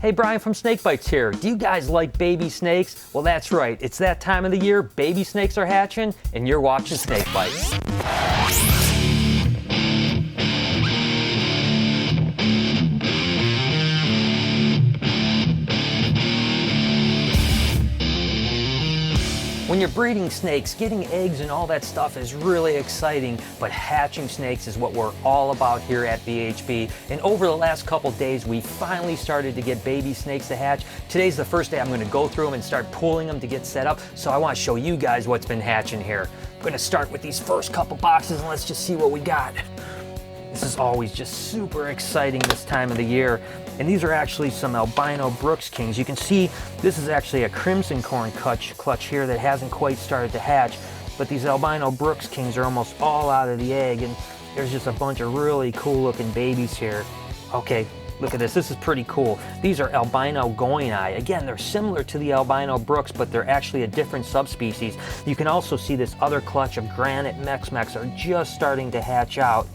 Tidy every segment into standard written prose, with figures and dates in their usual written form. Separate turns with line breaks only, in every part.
Hey, Brian from SnakeBytes here. Do you guys like baby snakes? Well, that's right. It's that time of the year. Baby snakes are hatching, and you're watching SnakeBytes. When you're breeding snakes, getting eggs and all that stuff is really exciting, but hatching snakes is what we're all about here at BHB. And over the last couple days, we finally started to get baby snakes to hatch. Today's the first day I'm going to go through them and start pulling them to get set up, so I want to show you guys what's been hatching here. I'm going to start with these first couple boxes and let's just see what we got. This is always just super exciting this time of the year. And these are actually some albino Brooks Kings. You can see this is actually a crimson corn clutch here that hasn't quite started to hatch. But these albino Brooks Kings are almost all out of the egg, and there's just a bunch of really cool looking babies here. Okay, look at this. This is pretty cool. These are albino goini. Again, they're similar to the albino Brooks, but they're actually a different subspecies. You can also see this other clutch of granite Mex are just starting to hatch out.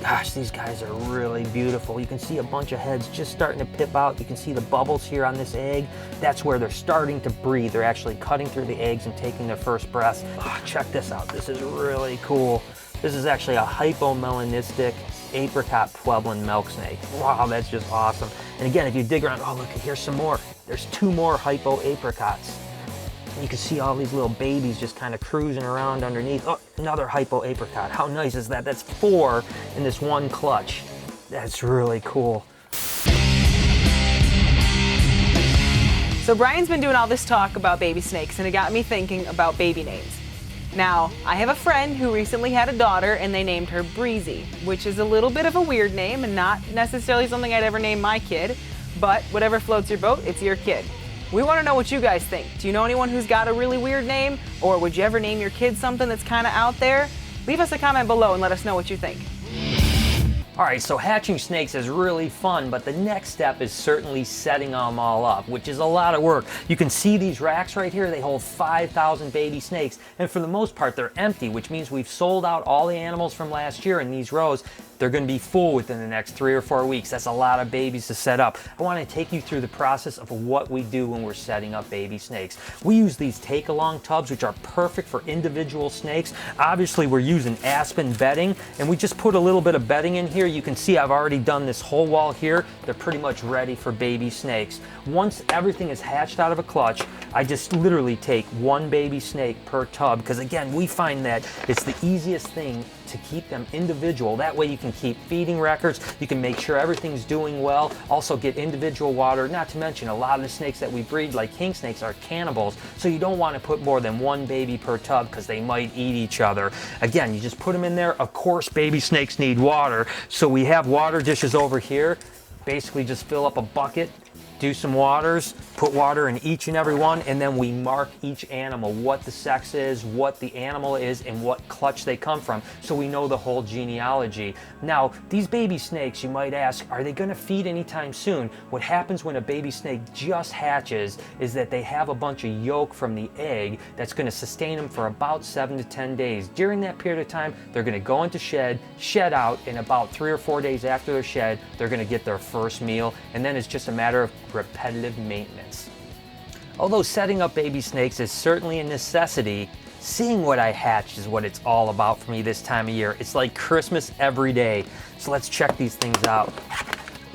Gosh, these guys are really beautiful. You can see a bunch of heads just starting to pip out. You can see the bubbles here on this egg. That's where they're starting to breathe. They're actually cutting through the eggs and taking their first breaths. Oh, check this out. This is really cool. This is actually a hypomelanistic apricot Pueblan milk snake. Wow, that's just awesome. And again, if you dig around, oh look, here's some more. There's two more hypo apricots. You can see all these little babies just kind of cruising around underneath. Oh, another hypo apricot. How nice is that? That's 4 in this one clutch. That's really cool.
So Brian's been doing all this talk about baby snakes, and it got me thinking about baby names. Now, I have a friend who recently had a daughter, and they named her Breezy, which is a little bit of a weird name and not necessarily something I'd ever name my kid, but whatever floats your boat, it's your kid. We want to know what you guys think. Do you know anyone who's got a really weird name? Or would you ever name your kid something that's kind of out there? Leave us a comment below and let us know what you think.
All right, so hatching snakes is really fun, but the next step is certainly setting them all up, which is a lot of work. You can see these racks right here. They hold 5,000 baby snakes, and for the most part, they're empty, which means we've sold out all the animals from last year in these rows. They're going to be full within the next 3 or 4 weeks. That's a lot of babies to set up. I want to take you through the process of what we do when we're setting up baby snakes. We use these take-along tubs, which are perfect for individual snakes. Obviously, we're using aspen bedding, and we just put a little bit of bedding in here. You can see I've already done this whole wall here. They're pretty much ready for baby snakes. Once everything is hatched out of a clutch, I just literally take 1 baby snake per tub, because again, we find that it's the easiest thing to keep them individual. That way you can keep feeding records, you can make sure everything's doing well, also get individual water. Not to mention, a lot of the snakes that we breed, like king snakes, are cannibals, so you don't want to put more than 1 baby per tub because they might eat each other. Again, you just put them in there. Of course, baby snakes need water, so we have water dishes over here. Basically just fill up a bucket, do some waters, put water in each and every one, and then we mark each animal, what the sex is, what the animal is, and what clutch they come from, so we know the whole genealogy. Now, these baby snakes, you might ask, are they gonna feed anytime soon? What happens when a baby snake just hatches is that they have a bunch of yolk from the egg that's gonna sustain them for about 7 to 10 days. During that period of time, they're gonna go into shed out, and about 3 or 4 days after their shed, they're gonna get their first meal, and then it's just a matter of repetitive maintenance. Although setting up baby snakes is certainly a necessity, seeing what I hatched is what it's all about for me this time of year. It's like Christmas every day. So let's check these things out.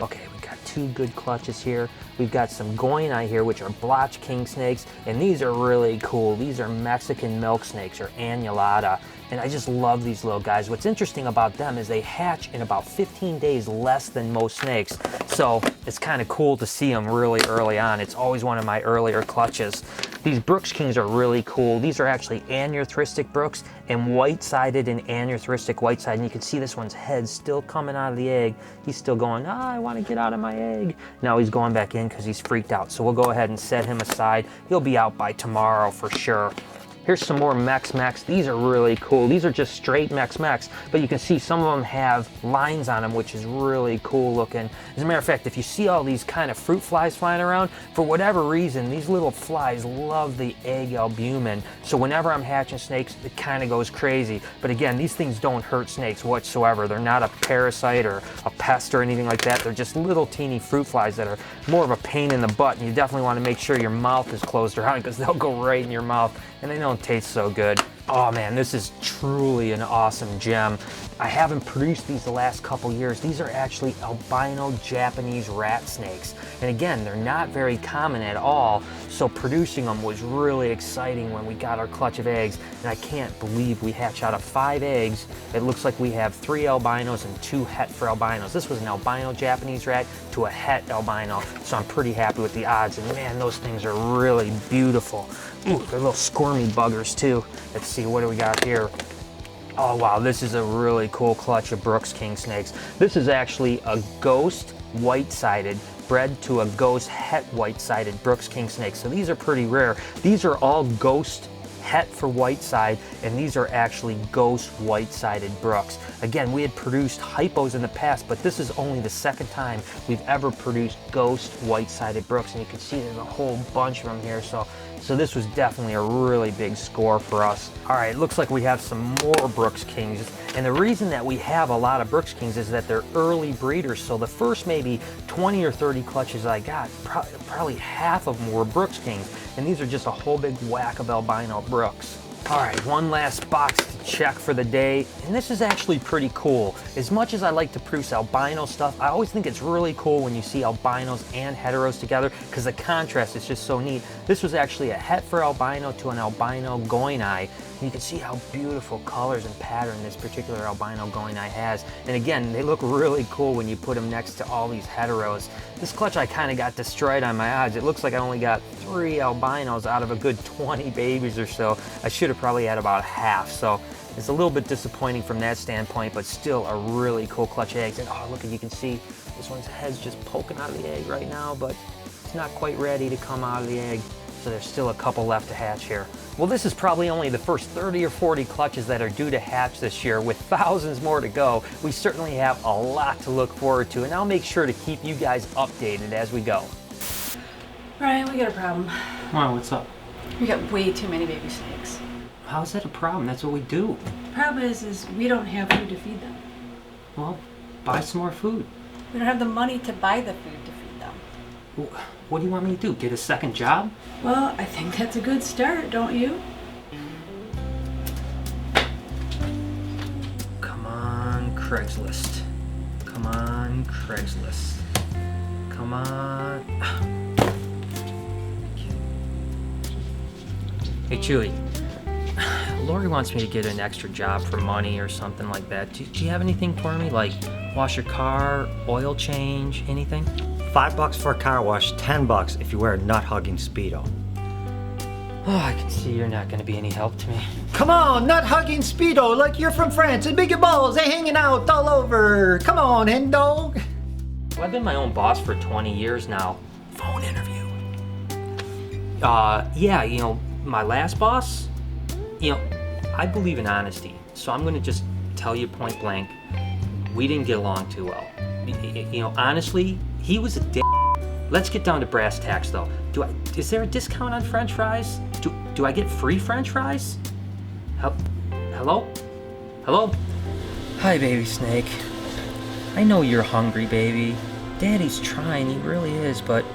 Okay, we got 2 good clutches here. We've got some goini here, which are blotch king snakes, and these are really cool. These are Mexican milk snakes, or annulata, and I just love these little guys. What's interesting about them is they hatch in about 15 days less than most snakes, so it's kind of cool to see them really early on. It's always one of my earlier clutches. These Brooks Kings are really cool. These are actually aneurystic Brooks and white-sided and aneurystic white-sided. And you can see this one's head still coming out of the egg. He's still going, I want to get out of my egg. Now he's going back in because he's freaked out. So we'll go ahead and set him aside. He'll be out by tomorrow for sure. Here's some more Mex. These are really cool. These are just straight Mex, but you can see some of them have lines on them, which is really cool looking. As a matter of fact, if you see all these kind of fruit flies flying around, for whatever reason, these little flies love the egg albumin. So whenever I'm hatching snakes, it kind of goes crazy. But again, these things don't hurt snakes whatsoever. They're not a parasite or a pest or anything like that. They're just little teeny fruit flies that are more of a pain in the butt, and you definitely want to make sure your mouth is closed around because they'll go right in your mouth and they don't taste so good. Oh man, this is truly an awesome gem. I haven't produced these the last couple years. These are actually albino Japanese rat snakes. And again, they're not very common at all, so producing them was really exciting when we got our clutch of eggs. And I can't believe we hatched out of 5 eggs. It looks like we have 3 albinos and 2 het for albinos. This was an albino Japanese rat to a het albino, so I'm pretty happy with the odds. And man, those things are really beautiful. Ooh, they're little squirmy buggers too. Let's see, what do we got here? Oh wow, this is a really cool clutch of Brooks King snakes. This is actually a ghost white-sided, bred to a ghost het white-sided Brooks King snake. So these are pretty rare. These are all ghost het for white side, and these are actually ghost white-sided Brooks. Again, we had produced hypos in the past, but this is only the second time we've ever produced ghost white-sided Brooks, and you can see there's a whole bunch of them here. So this was definitely a really big score for us. All right, it looks like we have some more Brooks Kings. And the reason that we have a lot of Brooks Kings is that they're early breeders. So the first maybe 20 or 30 clutches I got, probably half of them were Brooks Kings. And these are just a whole big whack of albino Brooks. All right, one last box to check for the day, and this is actually pretty cool. As much as I like to produce albino stuff, I always think it's really cool when you see albinos and heteros together because the contrast is just so neat. This was actually a het for albino to an albino goini. You can see how beautiful colors and pattern this particular albino goini has. And again, they look really cool when you put them next to all these heteros. This clutch I kind of got destroyed on my odds. It looks like I only got 3 albinos out of a good 20 babies or so. I should have probably had about half. So it's a little bit disappointing from that standpoint, but still a really cool clutch of eggs. And oh, look, you can see this one's head's just poking out of the egg right now, but it's not quite ready to come out of the egg. So there's still a couple left to hatch here. Well, this is probably only the first 30 or 40 clutches that are due to hatch this year. With thousands more to go, we certainly have a lot to look forward to, and I'll make sure to keep you guys updated as we go.
Brian, we got a problem.
Wow, what's up?
We got way too many baby snakes.
How's that a problem? That's what we do.
The problem is we don't have food to feed them.
Well, buy some more food.
We don't have the money to buy the food to feed them.
Well, what do you want me to do? Get a second job?
Well, I think that's a good start, don't you?
Come on, Craigslist. Come on, Craigslist. Come on. Hey, Chewy. Lori wants me to get an extra job for money or something like that. Do you have anything for me? Like wash your car, oil change, anything?
$5 for a car wash, $10 if you wear a nut-hugging Speedo.
Oh, I can see you're not going to be any help to me.
Come on, nut-hugging Speedo, like you're from France, and bigger balls, they hanging out all over. Come on, hen dog.
Well, I've been my own boss for 20 years now. Phone interview. Yeah, you know, my last boss, you know, I believe in honesty, so I'm going to just tell you point blank, we didn't get along too well. You know, honestly, he was a dick. Let's get down to brass tacks, though. Is there a discount on French fries? Do I get free French fries? Hello? Hello? Hi, baby snake. I know you're hungry, baby. Daddy's trying, he really is, but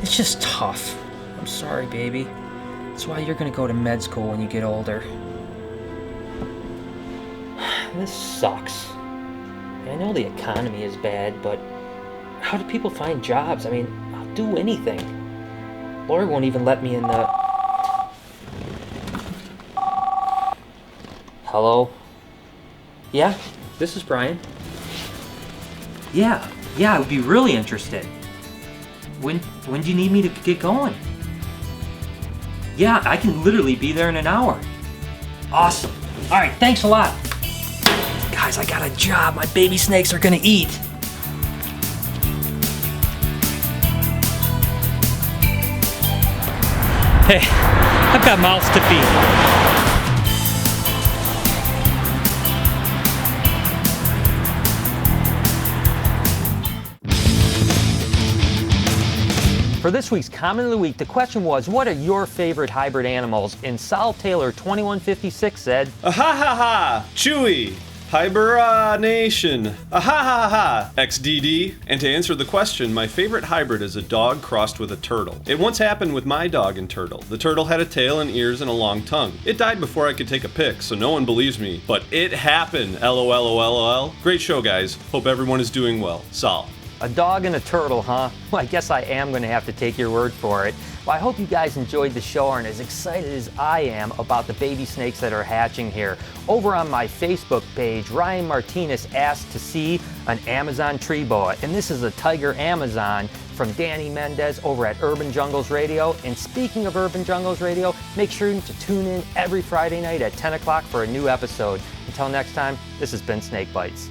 it's just tough. I'm sorry, baby. That's why you're gonna go to med school when you get older. This sucks. I know the economy is bad, but how do people find jobs? I mean, I'll do anything. Lori won't even let me in the... Hello? Yeah, this is Brian. Yeah, I would be really interested. When do you need me to get going? Yeah, I can literally be there in an hour. Awesome. All right, thanks a lot. Guys, I got a job. My baby snakes are gonna eat. Hey,
I've got mouths to feed.
For this week's Comment of the Week, the question was, what are your favorite hybrid animals? And Sal Taylor 2156 said,
Ha ha ha! Chewy! Hibernation! Ha ha ha! XDD. And to answer the question, my favorite hybrid is a dog crossed with a turtle. It once happened with my dog and turtle. The turtle had a tail and ears and a long tongue. It died before I could take a pic, so no one believes me. But it happened! LOL. Great show, guys. Hope everyone is doing well. Sal.
a dog and a turtle, huh? Well, I guess I am going to have to take your word for it. Well, I hope you guys enjoyed the show and are as excited as I am about the baby snakes that are hatching here. Over on my Facebook page, Ryan Martinez asked to see an Amazon tree boa, and this is a tiger Amazon from Danny Mendez over at Urban Jungles Radio. And speaking of Urban Jungles Radio, make sure to tune in every Friday night at 10 o'clock for a new episode. Until next time, this has been Snake Bites.